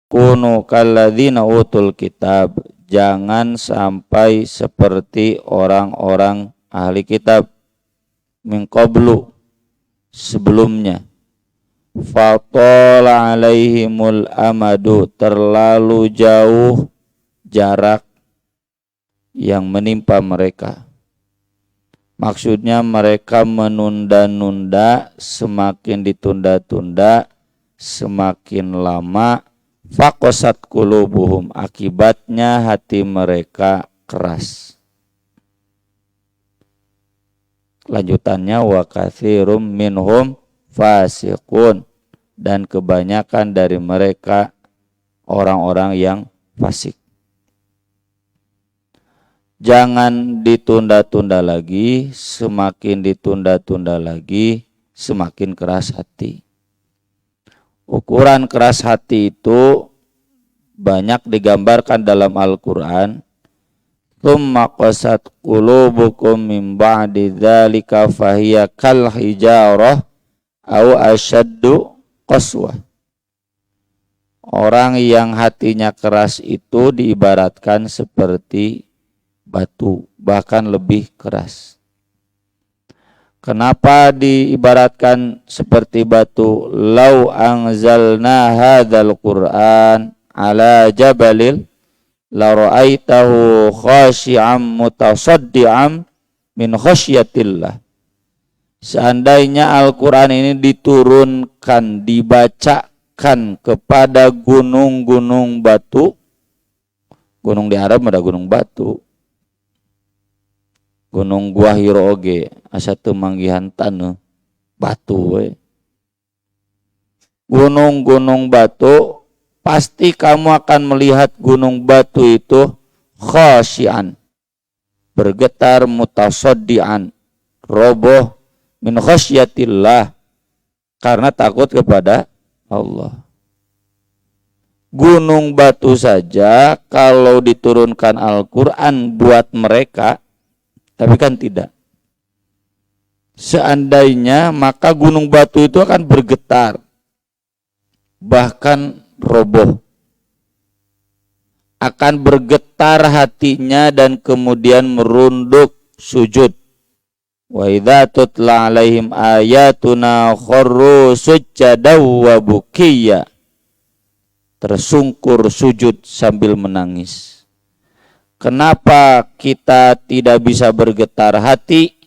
kunu kalladzina utul kitab, jangan sampai seperti orang-orang ahli kitab min qablu, sebelumnya. Fatala alaihimul amadu, terlalu jauh jarak yang menimpa mereka. Maksudnya mereka menunda-nunda, semakin ditunda-tunda, semakin lama. Faqasat qulubuhum, akibatnya hati mereka keras. Lanjutannya wa katsirum minhum fasiqun, dan kebanyakan dari mereka orang-orang yang fasik. Jangan ditunda-tunda lagi, semakin ditunda-tunda lagi, semakin keras hati. Ukuran keras hati itu banyak digambarkan dalam Al-Quran. Tsumma qasat qulubukum min ba'di dzalika fahiya kal hijarah au asyaddu qaswah. Orang yang hatinya keras itu diibaratkan seperti batu, bahkan lebih keras. Kenapa diibaratkan seperti batu? Lau anzalna hadzal Qur'an ala jabalil la ra'aitahu khashi'an mutasaddian min khasyatillah. Seandainya Al-Qur'an ini diturunkan, dibacakan kepada gunung-gunung batu, gunung di Arab ada gunung batu, Gunung Gua Hiro oge asa teu manggihan taneuh batu we. Gunung-gunung batu, pasti kamu akan melihat gunung batu itu khasyian, bergetar, mutasaddian, roboh min khasyatillah, karena takut kepada Allah. Gunung batu saja kalau diturunkan Al-Quran buat mereka, tapi kan tidak. Seandainya, maka gunung batu itu akan bergetar, bahkan roboh. Akan bergetar hatinya dan kemudian merunduk sujud. Wa idza tutla alaihim ayatuna kharru sujjadaw wa bukiyya. Tersungkur sujud sambil menangis. Kenapa kita tidak bisa bergetar hati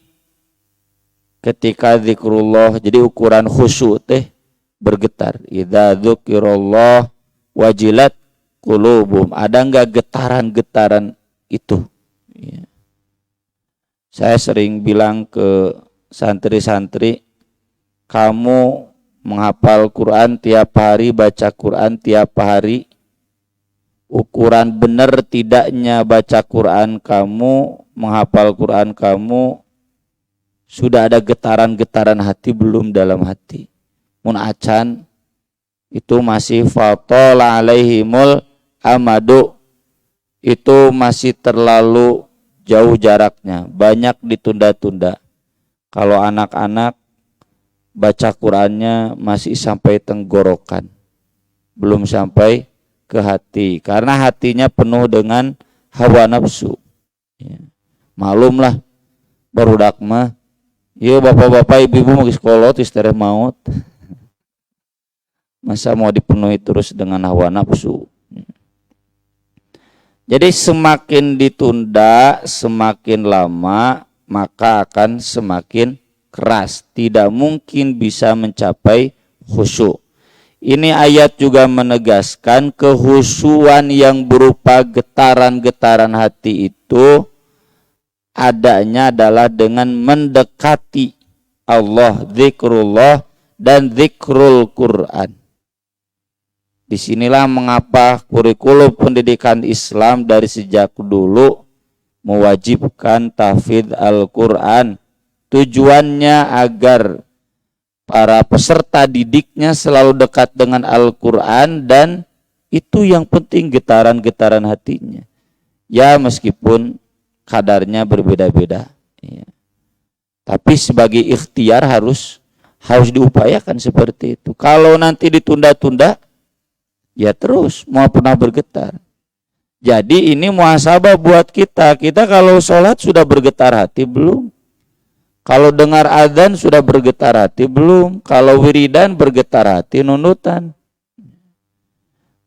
ketika zikrullah? Jadi ukuran khusyuk teh bergetar. Idza dzukirallah wajilat qulubum. Ada enggak getaran-getaran itu? Ya. Saya sering bilang ke santri-santri, kamu menghafal Quran tiap hari, baca Quran tiap hari, ukuran benar tidaknya baca Quran kamu, menghafal Quran kamu, sudah ada getaran-getaran hati belum dalam hati? Mun acan itu masih fatala alaihimul amadu, itu masih terlalu jauh jaraknya, banyak ditunda-tunda. Kalau anak-anak baca Qurannya masih sampai tenggorokan, belum sampai ke hati, karena hatinya penuh dengan hawa nafsu. Ya. Malumlah barudak mah, ya bapak-bapak ibu-ibu mau sekolah istilah maut, masa mau dipenuhi terus dengan hawa nafsu. Jadi semakin ditunda, semakin lama, maka akan semakin keras, tidak mungkin bisa mencapai khusyuk. Ini ayat juga menegaskan kehusuan yang berupa getaran-getaran hati itu adanya adalah dengan mendekati Allah, zikrullah dan zikrul Quran. Disinilah mengapa kurikulum pendidikan Islam dari sejak dulu mewajibkan tahfidz Al-Quran. Tujuannya agar para peserta didiknya selalu dekat dengan Al-Quran, dan itu yang penting getaran-getaran hatinya. Ya meskipun kadarnya berbeda-beda. Ya. Tapi sebagai ikhtiar harus diupayakan seperti itu. Kalau nanti ditunda-tunda, Ya terus mau pernah bergetar. Jadi ini muhasabah buat kita. Kita kalau sholat sudah bergetar hati belum? Kalau dengar adzan sudah bergetar hati belum? Kalau wiridan bergetar hati nunutan.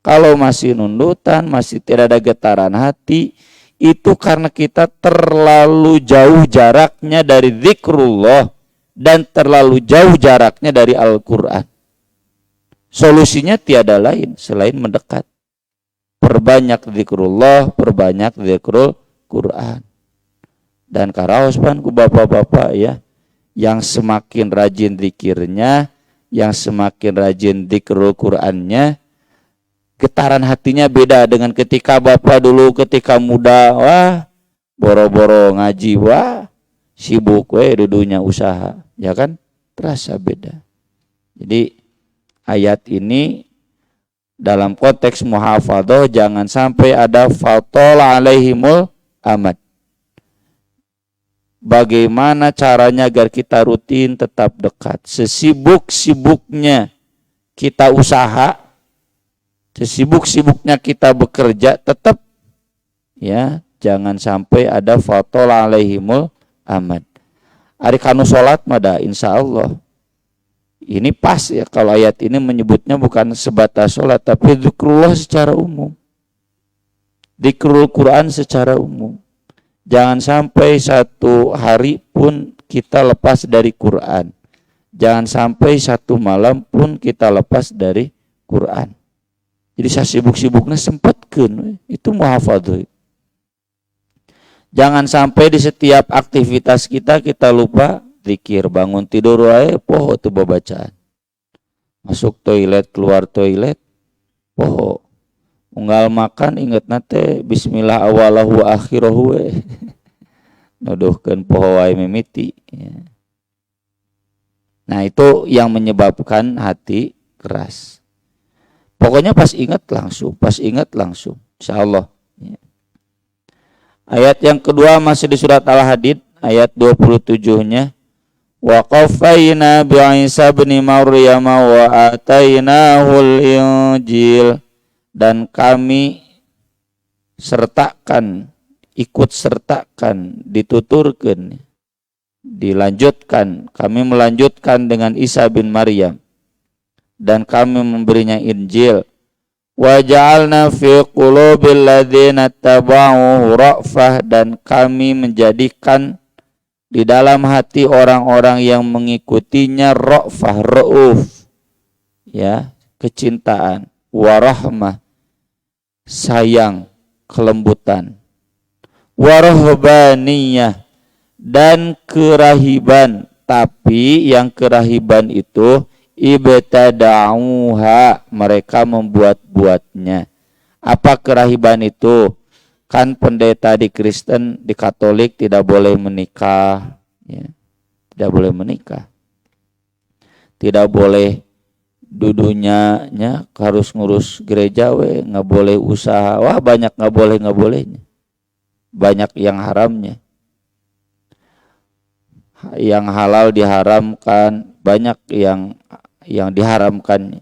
Kalau masih nundutan, masih tidak ada getaran hati, itu karena kita terlalu jauh jaraknya dari zikrullah dan terlalu jauh jaraknya dari Al-Quran. Solusinya tiada lain selain mendekat. Perbanyak zikrullah, perbanyak zikrul Quran. Dan karaospan ku bapak-bapak ya, yang semakin rajin zikirnya, yang semakin rajin zikrul Qurannya, getaran hatinya beda dengan ketika bapak dulu ketika muda, wah boro-boro ngaji, wah sibuk dudunya usaha, ya kan, terasa beda. Jadi ayat ini dalam konteks muhafadzah jangan sampai ada fatal alaihimul amad. Bagaimana caranya agar kita rutin tetap dekat, sesibuk-sibuknya kita usaha, sesibuk-sibuknya kita bekerja, tetap ya jangan sampai ada fatal alaihimul amad. Ari kanu salat mada insyaallah ini pas ya kalau ayat ini menyebutnya bukan sebatas salat tapi zikrullah secara umum. Zikrul Quran secara umum. Jangan sampai satu hari pun kita lepas dari Quran. Jangan sampai satu malam pun kita lepas dari Quran. Jadi saya sibuk-sibuknya sempatkan itu muhafadzah. Jangan sampai di setiap aktivitas kita lupa zikir. Bangun tidur wae poho teu babacaan. Masuk toilet, keluar toilet poho. Unggal makan inget nate bismillah awalahu wa akhirahu we. Nuduhkeun poho wae mimiti ya. Nah itu yang menyebabkan hati keras. Pokoknya pas ingat langsung, insyaallah. Ya. Ayat yang kedua masih di surat Al-Hadid, ayat 27-nya. Wa qaffayna bi Isa bin Maryam wa atainahul Injil. Dan kami ikut sertakan, dituturkan, dilanjutkan. Kami melanjutkan dengan Isa bin Maryam. Dan kami memberinya Injil. Wa ja'alna fi qulubil ladzina tabauhu ra'fah, dan kami menjadikan di dalam hati orang-orang yang mengikutinya ra'fah, ra'uf, ya, kecintaan, warahmah, sayang, kelembutan, warahbaniyah, dan kerahiban. Tapi yang kerahiban itu ibtada'uha, mereka membuat-buatnya. Apa kerahiban itu? Kan pendeta di Kristen, di Katolik tidak boleh menikah, ya. Tidak boleh menikah. Tidak boleh dudunya nya harus ngurus gereja we, nggak boleh usaha. Wah banyak nggak bolehnya. Banyak yang haramnya. Yang halal diharamkan, banyak yang diharamkan.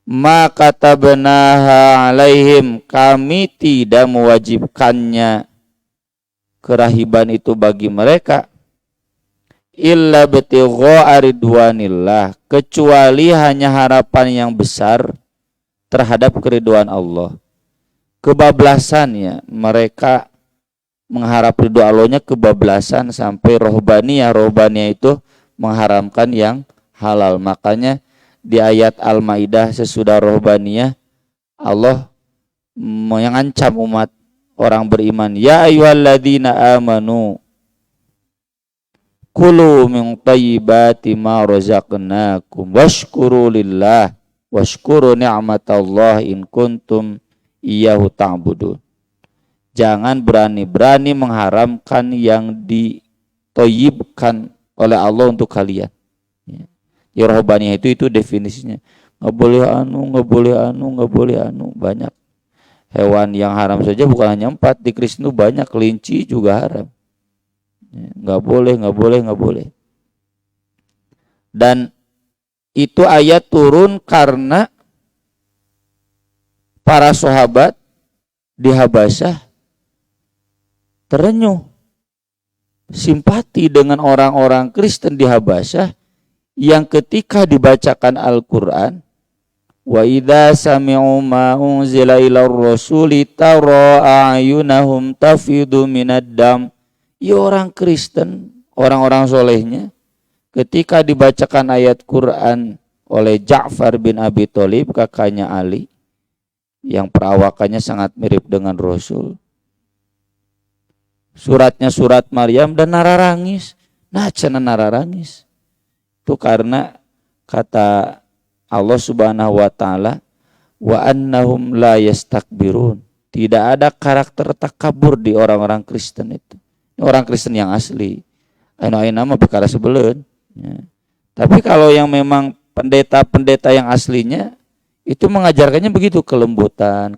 Maka tabenaha alaihim, kami tidak mewajibkannya kerahiban itu bagi mereka, illa batigha ridwanillah, kecuali hanya harapan yang besar terhadap keridhaan Allah. Kebablasannya mereka mengharap ridho Allahnya, kebablasan sampai rohbaniyah itu mengharamkan yang halal. Makanya di ayat Al-Maidah sesudah rohbaniyah Allah mengancam umat orang beriman, ya ayyuhalladzina amanu kulu min thayyibati ma razaqnakum washkuru lillah washkuru ni'matallah in kuntum iyyahu ta'budun. Jangan berani-berani mengharamkan yang ditoyibkan oleh Allah untuk kalian. Ya rohbaniyah itu definisinya. Nggak boleh anu. Banyak hewan yang haram saja, bukan hanya 4. Di Kristen itu banyak, kelinci juga haram. Nggak boleh. Dan itu ayat turun karena para sahabat di Habasyah terenyuh simpati dengan orang-orang Kristen di Habasyah yang ketika dibacakan Al-Qur'an, wa idza sami'u ma unzila ilar rasuli tara a'yunahum tafidu minad dam. Ya orang Kristen, orang-orang solehnya, ketika dibacakan ayat Quran oleh Ja'far bin Abi Thalib, kakaknya Ali, yang perawakannya sangat mirip dengan Rasul. Suratnya surat Maryam dan nararangis. Nah, cenah nararangis. Itu karena kata Allah Subhanahu wa taala, wa annahum la yastakbirun. Tidak ada karakter takabur di orang-orang Kristen itu. Ini orang Kristen yang asli. Aina mah perkara sebeleun. Ya. Tapi kalau yang memang pendeta-pendeta yang aslinya itu mengajarkannya begitu, kelembutan.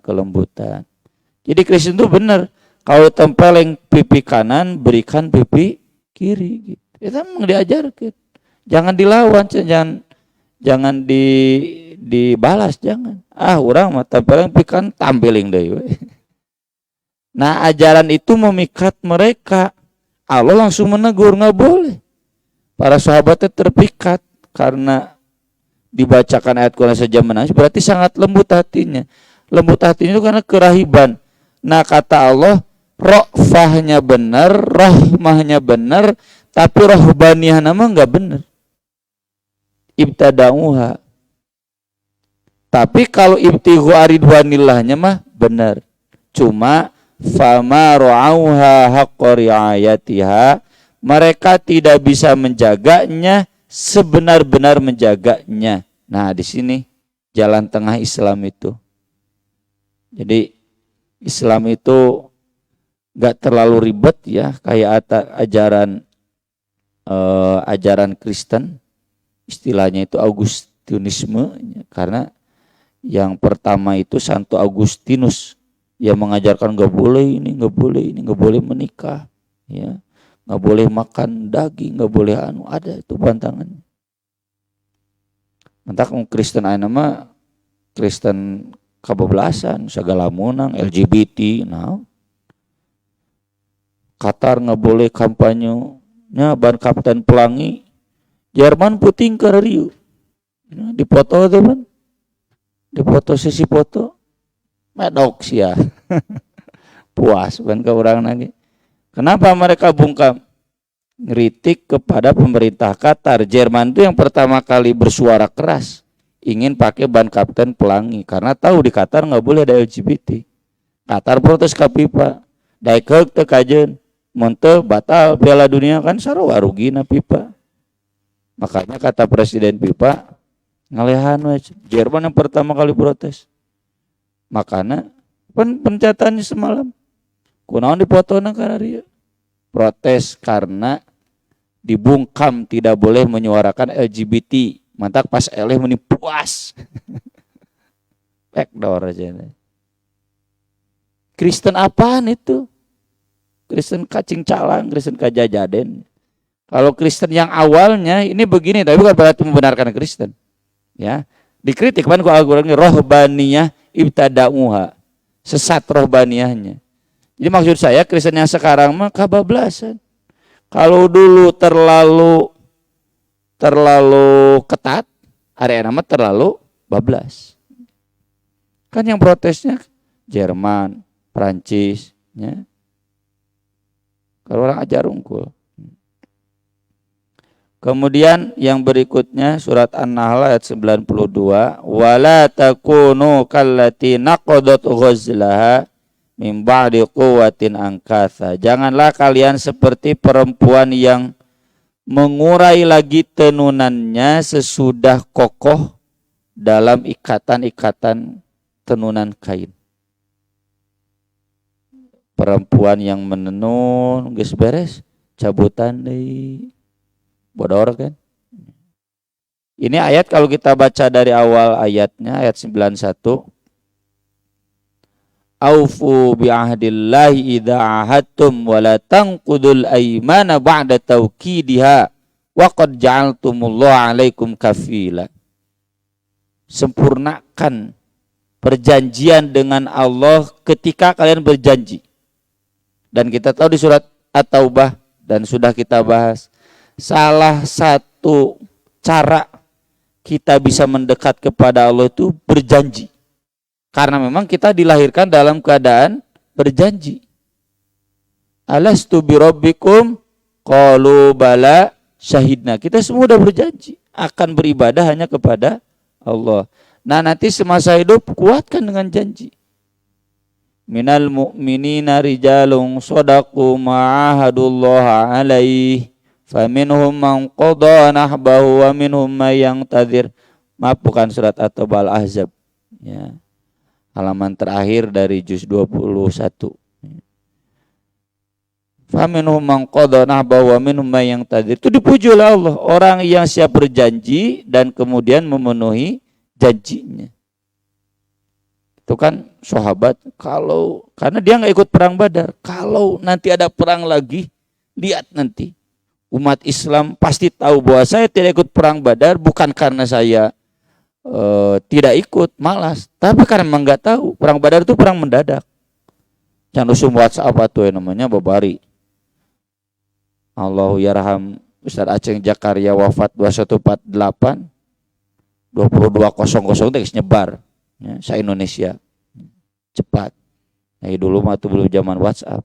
Jadi Kristen itu benar. Kalau tempeleng pipi kanan, berikan pipi kiri. Gitu. Itu memang diajarkan. Jangan dilawan, jangan dibalas, jangan. Urang mah tempeleng pipi kanan tampiling deui. Nah, ajaran itu memikat mereka. Allah langsung menegur, nggak boleh. Para sahabatnya terpikat karena dibacakan ayat Quran saja menangis, berarti sangat lembut hatinya. Lembut hatinya itu karena kerahiban. Nah, kata Allah, rofahnya benar, rahmahnya benar, tapi rohbaniyah nama nggak benar. Ibtada'uha. Tapi kalau ibtighu aridwanillahnya mah benar. Cuma fama ra'auha haqqa ri'ayatiha, mereka tidak bisa menjaganya sebenar-benar menjaganya. Nah, di sini jalan tengah Islam itu. Jadi Islam itu gak terlalu ribet ya, kayak ajaran Kristen, istilahnya itu Augustinisme, karena yang pertama itu Santo Agustinus yang mengajarkan gak boleh ini, gak boleh menikah, ya, gak boleh makan daging, gak boleh ada itu pantangannya. Mentak Kristen ayeuna mah Kristen kabebelasan, segala munang, LGBT, nah. Qatar nggak boleh kampanye-nya ban Kapten Pelangi, Jerman puting ke Rio. Dipoto tuh kan, dipoto sesi foto, medok sih ya, puas ban ke orang lagi. Kenapa mereka bungkam? Ngeritik kepada pemerintah Qatar. Jerman itu yang pertama kali bersuara keras ingin pakai ban Kapten Pelangi karena tahu di Qatar nggak boleh ada LGBT. Qatar protes ke FIFA, daikeuk teu kajeun, mun teu batal Piala Dunia kan sarua rugina FIFA. Makanya kata Presiden FIFA, ngalehan we, Jerman yang pertama kali protes. Makanya pencatatannya semalam, kunaon dipotona karena dia protes karena dibungkam tidak boleh menyuarakan LGBT. Mantak pas eleh meni puas. Backdoor aja. Kristen apaan itu? Kristen kacing calang, Kristen kajajaden. Kalau Kristen yang awalnya ini begini, tapi bukan berarti membenarkan Kristen. Ya, dikritik kan kalau Al-Qur'an rohbaniyah ibtada'uha. Sesat rohbaniyahnya. Jadi maksud saya Kristen yang sekarang mah kabablasan. Kalau dulu terlalu ketat, hari nama terlalu bablas. Kan yang protesnya Jerman, Prancis, ya. Kalau orang ajar unggul. Kemudian yang berikutnya surat An-Nahl ayat 92, wala takunu kallati naqadat ghazlaha min ba'di quwwatin angkatha. Janganlah kalian seperti perempuan yang mengurai lagi tenunannya sesudah kokoh dalam ikatan-ikatan tenunan kain. Perempuan yang menenun geus beres cabutan deui. Bodor kan? Ini ayat kalau kita baca dari awal ayatnya, ayat 91. Aufu bi'ahdillahi idza ahadtum wa la tanqudul aymana ba'da tawkidiha wa qad ja'altumullaha 'alaikum kafila. Sempurnakan perjanjian dengan Allah ketika kalian berjanji. Dan kita tahu di surat At-Taubah dan sudah kita bahas, salah satu cara kita bisa mendekat kepada Allah itu berjanji. Karena memang kita dilahirkan dalam keadaan berjanji. Alastu birabbikum qalu bala syahidna. Kita semua sudah berjanji akan beribadah hanya kepada Allah. Nah, nanti semasa hidup kuatkan dengan janji. Minal mu'minina rijalun shadaqu ma'ahadullaha alaih faminhum man qada nahbahu wa minhum may yantazir. Maaf, bukan surat At-Taubah, Al-Ahzab. Ya. Halaman terakhir dari juz 21. Faminhum man qada nahbahu wa minhum may yantazir. Itu dipuji oleh Allah, orang yang siap berjanji dan kemudian memenuhi janjinya. Itu kan sahabat, kalau karena dia nggak ikut perang Badar, kalau nanti ada perang lagi, lihat nanti umat Islam pasti tahu bahwa saya tidak ikut perang Badar bukan karena saya tidak ikut malas, tapi karena memang nggak tahu perang Badar itu perang mendadak. Jangan usum WhatsApp tuh yang namanya babari. Allahu yarham Ustaz Aceng Jakaria wafat 2148 22.00 teks nyebar ya, se-Indonesia cepat. Nah, dulu mah itu belum zaman WhatsApp.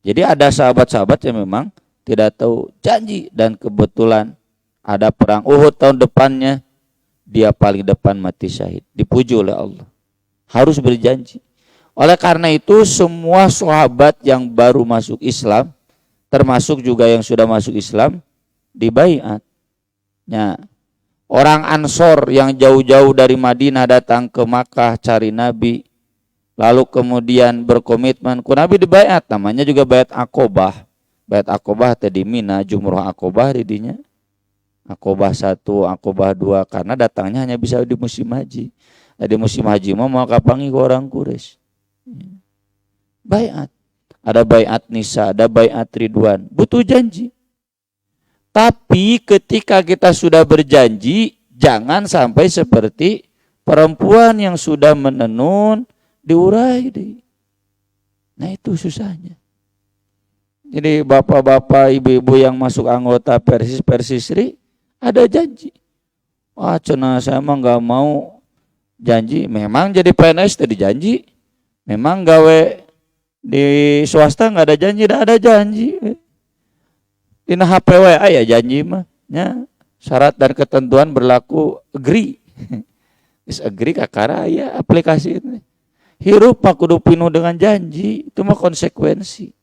Jadi ada sahabat-sahabat yang memang tidak tahu janji dan kebetulan ada perang Uhud tahun depannya dia paling depan mati syahid. Dipuji oleh Allah. Harus berjanji. Oleh karena itu semua sahabat yang baru masuk Islam termasuk juga yang sudah masuk Islam dibaiat. Ya. Orang Ansor yang jauh-jauh dari Madinah datang ke Makkah cari Nabi, lalu kemudian berkomitmen ku Nabi dibaiat, namanya juga baiat Aqobah. Baiat Aqobah tadi Mina, Jumroh Aqobah didinya. Aqobah 1, Aqobah 2 karena datangnya hanya bisa di musim haji. Nah, di musim haji mau kapangi ke orang Quraisy. Baiat. Ada baiat Nisa, ada baiat Ridwan, butuh janji. Tapi ketika kita sudah berjanji, jangan sampai seperti perempuan yang sudah menenun diurai. Nah, itu susahnya. Jadi bapak-bapak, ibu-ibu yang masuk anggota Persisri ada janji. Wah, cenah saya mah nggak mau janji. Memang jadi PNS tadi janji. Memang gawe di swasta nggak ada janji, tidak ada janji. Di HPWA ya janji mah, ya syarat dan ketentuan berlaku agree. Is agree kakara ya aplikasi ini. Hirup mah kudu penuh dengan janji, itu mah konsekuensi.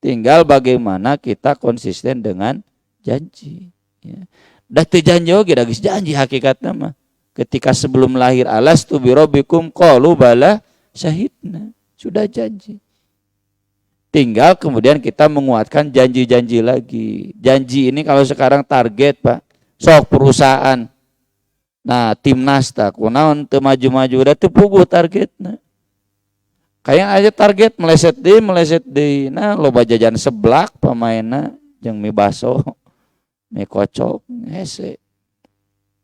Tinggal bagaimana kita konsisten dengan janji. Ya. Dah teu janji oge, dah geus janji hakikatna mah. Ketika sebelum lahir alastu birabbikum qalu bala syahidna. Sudah janji. Tinggal kemudian kita menguatkan janji-janji lagi. Janji ini kalau sekarang target Pak, sok perusahaan. Nah timnas tak, kunaon teu maju-maju, udah teu puguh targetna. Kayak aja target meleset deh. Nah loba jajan seblak pamainna jeung mie baso, mie kocok, hese.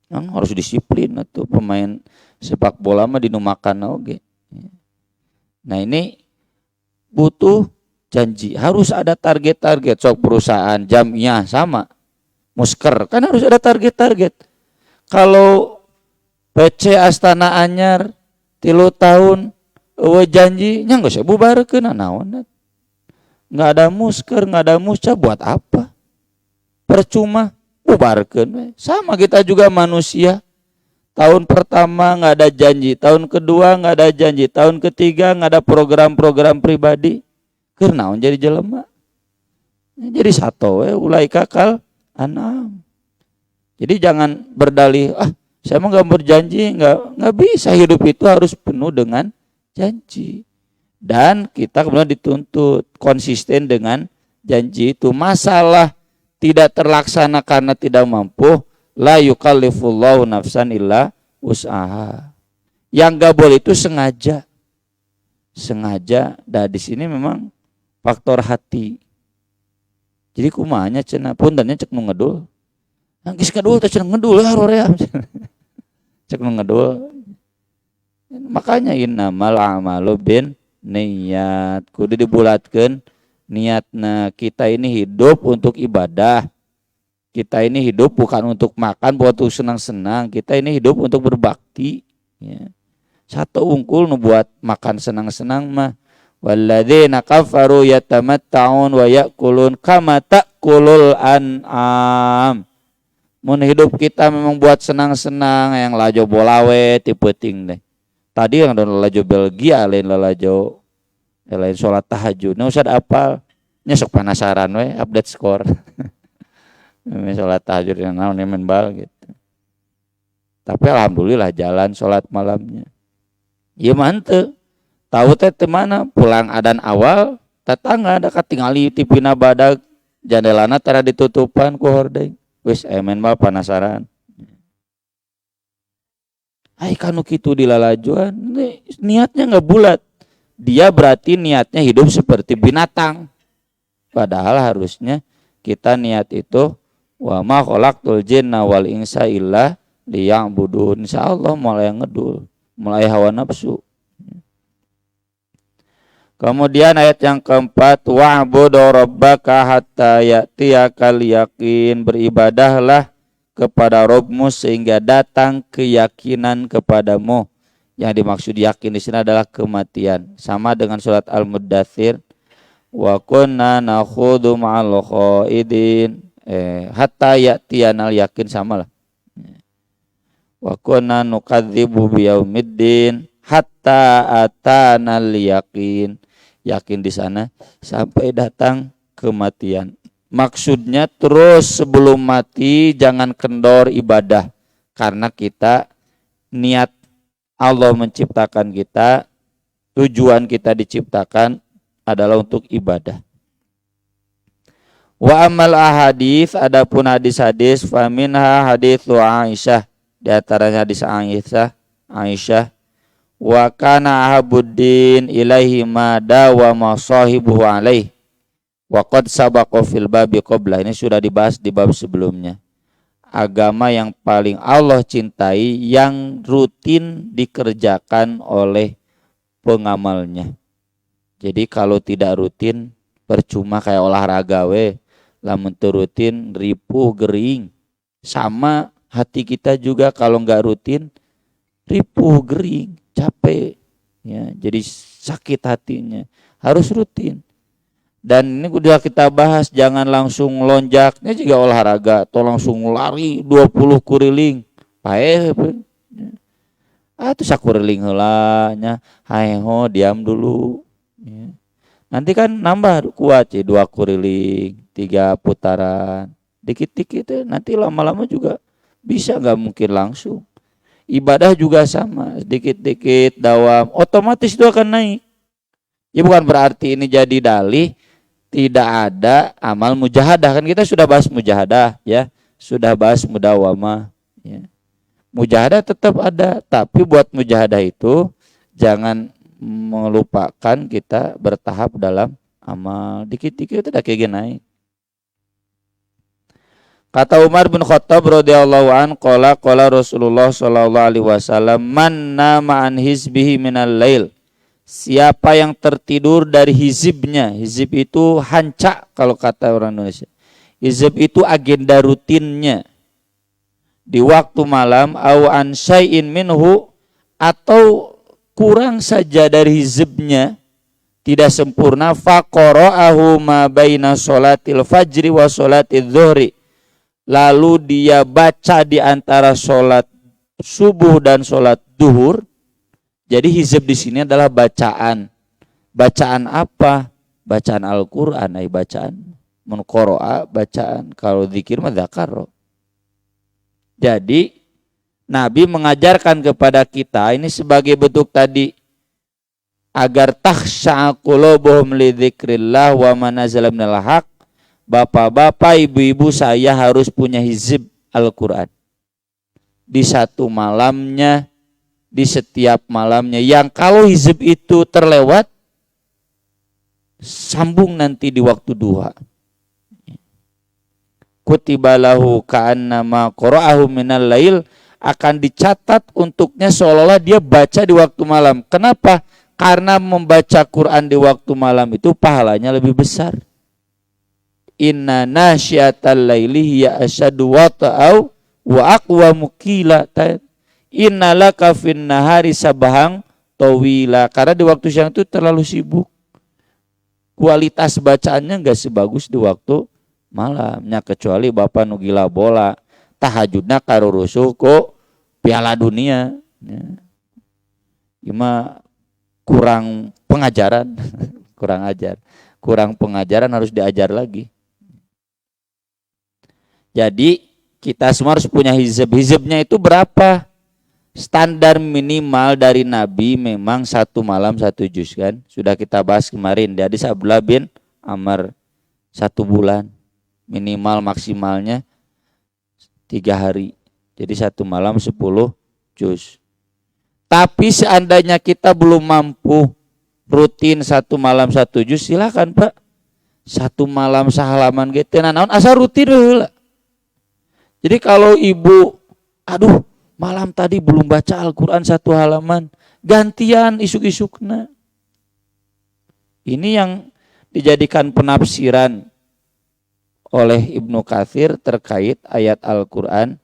Yang harus disiplin atuh pemain sepak bola mah dinu makan oge. Nah ini butuh janji, harus ada target-target. Sok perusahaan, jamiah sama, musker kan harus ada target-target. Kalau PC Astana Anyar 3 tahun janji nya geus bubarkeun naon. Enggak ada musker, enggak ada musca, buat apa? Percuma bubarkeun. Sama kita juga manusia. Tahun pertama nggak ada janji, tahun kedua nggak ada janji, tahun ketiga nggak ada program-program pribadi. Kenaon jadi jelema? Jadi sato ulai kakal anam. Jadi jangan berdalih, saya mah nggak berjanji, nggak bisa. Hidup itu harus penuh dengan janji. Dan kita kemudian dituntut konsisten dengan janji itu. Masalah tidak terlaksana karena tidak mampu, la yukallifullahu nafsan illa usaha. Yang gak boleh itu sengaja. Nah di sini memang faktor hati. Jadi kumanya cenah pundannya cek nu ngedul. Geus ngedul teh cenah ngedul harorea. Cek nu ngedul Makanya innamal a'malu bin niat, kudu dibulatkeun niatna. Kita ini hidup untuk ibadah. Kita ini hidup bukan untuk makan, buat untuk senang-senang. Kita ini hidup untuk berbakti. Ya. Satu unggul nu buat makan senang-senang mah. Walladzina kafaru yatamatta'un wa ya'kulun kama ta'kulul an'am. Mun hidup kita memang buat senang-senang, yang lajo bolawe tipe ting deh. Tadi yang ada lajo Belgia, lain lajo lain sholat tahajud. Nah usah apal, nyesok penasaran we update skor. Sholat tahajud yang naon men bal gitu. Tapi alhamdulillah jalan sholat malamnya. Ya mantep. Tahu teh mana pulang adan awal, tetangga ada katingali tipina badag jandelana tara ditutupan ku hordeng. Wis emen bal penasaran. Ai kanu kitu dilalajuan, niatnya enggak bulat. Dia berarti niatnya hidup seperti binatang. Padahal harusnya kita niat itu wa ma khalaqtul jinna wal insa illa liya'budun. Insyaallah mulai ngedul, mulai hawa nafsu. Kemudian ayat yang keempat, wa'budu rabbaka hatta ya'tiyakal yaqin, beribadahlah kepada Rabbmu sehingga datang keyakinan kepadamu. Yang dimaksud yakin di sini adalah kematian. Sama dengan surat Al-Muddatsir, wa kunna nakhudhu ma'al khaidin. Hatta ya'tiyanal yakin sama lah. Wa kunna nukadzibu biyaumiddin hatta atanal yakin. Yakin di sana sampai datang kematian. Maksudnya terus sebelum mati jangan kendor ibadah. Karena kita niat Allah menciptakan kita, tujuan kita diciptakan adalah untuk ibadah. Wa amal ahadits, adapun hadis-hadis, faminha haditsu Aisyah, di antaranya hadis Aisyah, wa kana ahabuddin ilaihi ma dawama sahibuhu alaih wa qad sabaqa fil babi qabla. Ini sudah dibahas di bab sebelumnya. Agama yang paling Allah cintai yang rutin dikerjakan oleh pengamalnya. Jadi kalau tidak rutin percuma, kayak olahraga we, lamun teu rutin ripuh gering. Sama hati kita juga kalau enggak rutin ripuh gering, capek ya, jadi sakit hatinya. Harus rutin. Dan ini udah kita bahas, jangan langsung lonjaknya juga olahraga atau langsung lari 20 kuriling. Pae atuh sakuriling heula nya, haeho diam dulu ya. Nanti kan nambah kuat sih 2 kuriling, 3 putaran. Dikit-dikit nanti lama-lama juga bisa, enggak mungkin langsung. Ibadah juga sama, sedikit-dikit dawam, otomatis itu akan naik. Ya bukan berarti ini jadi dalih tidak ada amal mujahadah, kan kita sudah bahas mujahadah ya, sudah bahas mudawamah ya. Mujahadah tetap ada, tapi buat mujahadah itu jangan melupakan kita bertahap dalam amal, dikit-dikit udah kayak naik. Kata Umar bin Khattab radhiyallahu an, qala Rasulullah sallallahu alaihi wasallam, man nama an hizbihi minal lail, siapa yang tertidur dari hizibnya. Hizib itu hanca kalau kata orang Indonesia. Hizib itu agenda rutinnya di waktu malam, au an syai'in minhu, atau kurang saja dari hizibnya, tidak sempurna, faqara'ahu ma baina sholatil fajri wa sholatil zuhri, lalu dia baca di antara sholat subuh dan sholat duhur. Jadi hizib di sini adalah bacaan. Bacaan apa? Bacaan Al-Qur'an, bacaan munqara'a, bacaan. Kalau zikir mah dzakar. Jadi Nabi mengajarkan kepada kita ini sebagai bentuk tadi agar takhsha'a qulubuhum li dzikrillah wa ma nazala minal haq. Bapak-bapak, ibu-ibu, saya harus punya hizib Al-Qur'an. Di satu malamnya, di setiap malamnya, yang kalau hizib itu terlewat, sambung nanti di waktu duha. Kutibalahu ka'annama qara'ahu minal lail, akan dicatat untuknya seolah-olah dia baca di waktu malam. Kenapa? Karena membaca Quran di waktu malam itu pahalanya lebih besar. Inna nasyiatal laili hiya asyaddu wata'au wa aqwamu qila. Innalaka fin nahari sabahang tawila. Karena di waktu siang itu terlalu sibuk. Kualitas bacaannya enggak sebagus di waktu malamnya, kecuali bapak nu gila bola. Tahajudna karo rusuh kok Piala Dunia. Ya. Cuma kurang pengajaran, kurang pengajaran, harus diajar lagi. Jadi kita semua harus punya hizab. Hizabnya itu berapa? Standar minimal dari Nabi memang 1 malam 1 juz kan. Sudah kita bahas kemarin di hadis Abdullah bin Amr, 1 bulan. Minimal maksimalnya 3 hari. Jadi 1 malam 10 juz. Tapi seandainya kita belum mampu rutin 1 malam 1 juz, silakan Pak. 1 malam sahalaman gitu. Naon asal rutin heula. Jadi kalau ibu, aduh malam tadi belum baca Al-Quran 1 halaman, gantian isuk-isukna. Ini yang dijadikan penafsiran oleh Ibnu Katsir terkait ayat Al-Quran.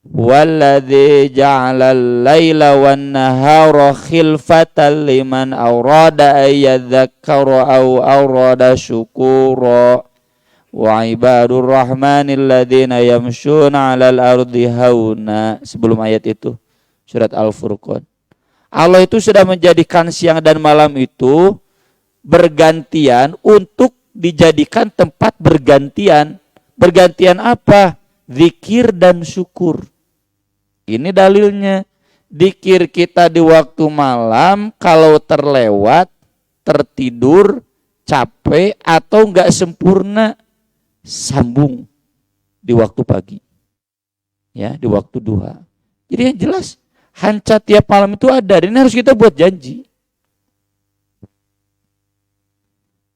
Walladzi ja'alal laila wan nahara khilfatan liman awrada ayyadzakkara aw awrada syukura wa ibadur rahmanil ladzina yamshuna 'alal ardi hauna. Sebelum ayat itu surat Al-Furqan. Allah itu sudah menjadikan siang dan malam itu bergantian untuk dijadikan tempat bergantian. Bergantian apa? Zikir dan syukur. Ini dalilnya. Zikir kita di waktu malam kalau terlewat, tertidur, capek atau enggak sempurna, sambung di waktu pagi. Ya, di waktu duha. Jadi yang jelas hanca tiap malam itu ada. Ini harus kita buat janji.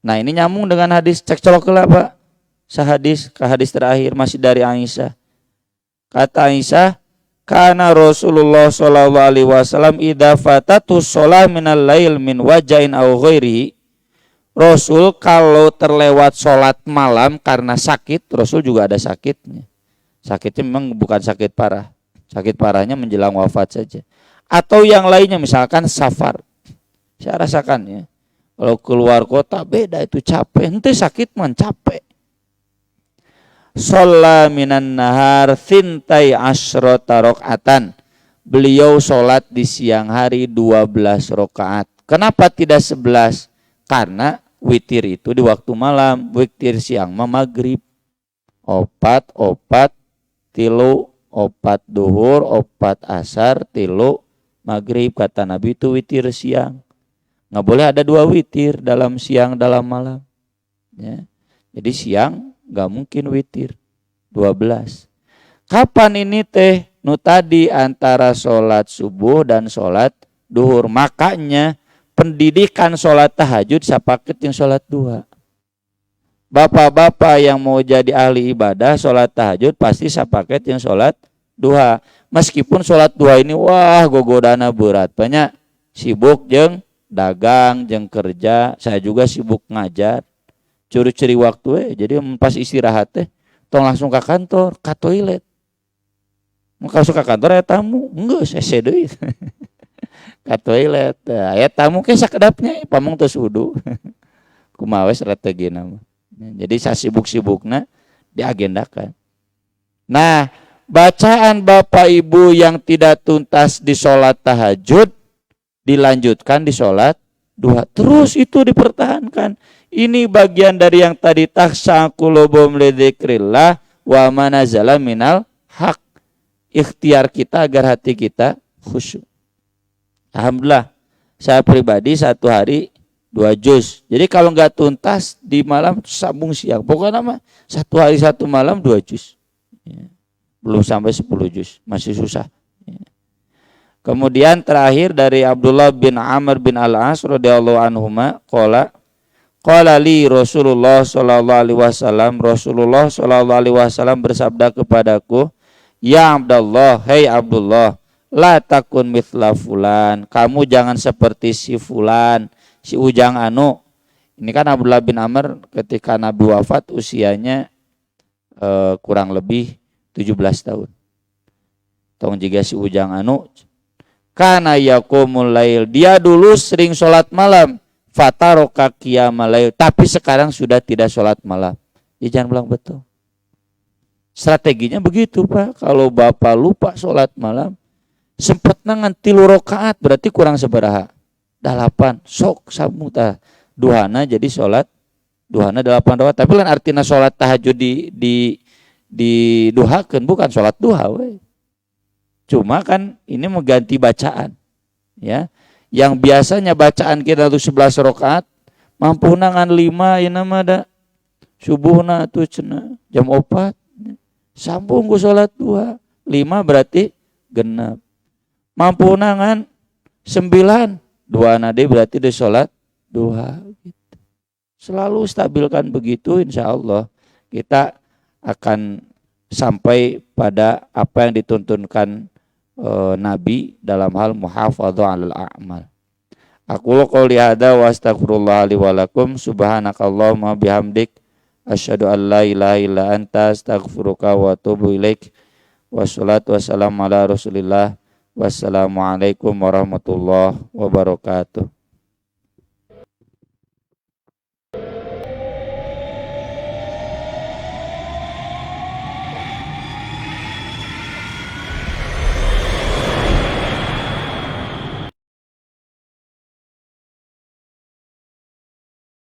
Nah, ini nyambung dengan hadis cekcolok lah Pak. Sahadis ke hadis terakhir masih dari Aisyah. Kata Aisyah, kana Rasulullah sallallahu alaihi wasallam idza fatatu shalah minal lail min wajain aw ghairihi. Rasul kalau terlewat sholat malam karena sakit, Rasul juga ada sakitnya. Sakitnya memang bukan sakit parah. Sakit parahnya menjelang wafat saja. Atau yang lainnya misalkan safar. Saya rasakan ya. Kalau keluar kota beda itu capek. Ente sakit man capek. Shalla minan nahar thintai asyrata rakaatan. Beliau sholat di siang hari 12 rakaat. Kenapa tidak 11? Karena witir itu di waktu malam. Witir siang maghrib. Opat tilu, opat duhur, opat asar, tilu maghrib. Kata Nabi itu witir siang. Nggak boleh ada 2 witir dalam siang dalam malam. Ya. Jadi siang nggak mungkin witir 12. Kapan ini teh? Nu tadi antara sholat subuh dan sholat duhur. Makanya pendidikan sholat tahajud sapaket yang sholat duha. Bapak-bapak yang mau jadi ahli ibadah sholat tahajud pasti sapaket yang sholat duha. Meskipun sholat duha ini wah gogodana berat. Banyak sibuk jeung dagang, jeung kerja. Saya juga sibuk ngajar. Curi-curi waktu jadi pas istirahat teh tong langsung ke kantor, ke toilet. Mau masuk ke kantor aya tamu, enggak saya deui. Ke toilet, aya tamu ke sakedapnya pamong teu wudu. Kumaha we strategina mah. Jadi sasibuk-sibukna diagendakan. Nah, bacaan Bapak Ibu yang tidak tuntas di sholat tahajud dilanjutkan di sholat duha. Terus itu dipertahankan. Ini bagian dari yang tadi takhsha qulubum lidzikrillah wa manazala minal haq. Ikhtiar kita agar hati kita khusyuk. Alhamdulillah, saya pribadi 1 hari 2 juz. Jadi kalau nggak tuntas di malam sambung siang. Pokoknya mah 1 hari 1 malam 2 juz. Ya. Belum sampai 10 juz, masih susah. Ya. Kemudian terakhir dari Abdullah bin Amr bin Al-As radhiyallahu anhuma qala li Rasulullah sallallahu alaihi wasallam, Rasulullah sallallahu alaihi wasallam bersabda kepadaku, Ya Abdullah, hei Abdullah, la takun mithla fulan, kamu jangan seperti si fulan, si Ujang anu. Ini kan Abdullah bin Amr ketika Nabi wafat usianya kurang lebih 17 tahun. Tong juga si Ujang anu kana yaqumul lail, dia dulu sering sholat malam, fataroka qiyamal lail, tapi sekarang sudah tidak sholat malam. Ya jangan bilang betul. Strateginya begitu Pak. Kalau Bapak lupa sholat malam, sempat nangan 3 rakaat, berarti kurang sabaraha? 8. Sok samuta duhana jadi sholat duhana 8 rakaat. Tapi kan artinya sholat tahajud di duhakeun, bukan sholat duha we. Cuma kan ini mengganti bacaan, ya. Yang biasanya bacaan kita tuh 11 rakaat, mampu nangan 5 ya nama ada subuhna tuh cenah jam 4. Sambung ku sholat 2, 5 berarti genap. Mampu nangan 9, 2 nade berarti di sholat 2 gitu. Selalu stabilkan begitu, insya Allah kita akan sampai pada apa yang dituntunkan Nabi dalam hal muhafadzah 'alal a'mal. Aku qouli hada wa astaghfirullah li wa lakum, subhanakallahumma bihamdik, asyhadu an la ilaha illa anta, astaghfiruka wa atubu ilaik. Wassalatu wassalamu ala Rasulillah. Wassalamualaikum warahmatullahi wabarakatuh.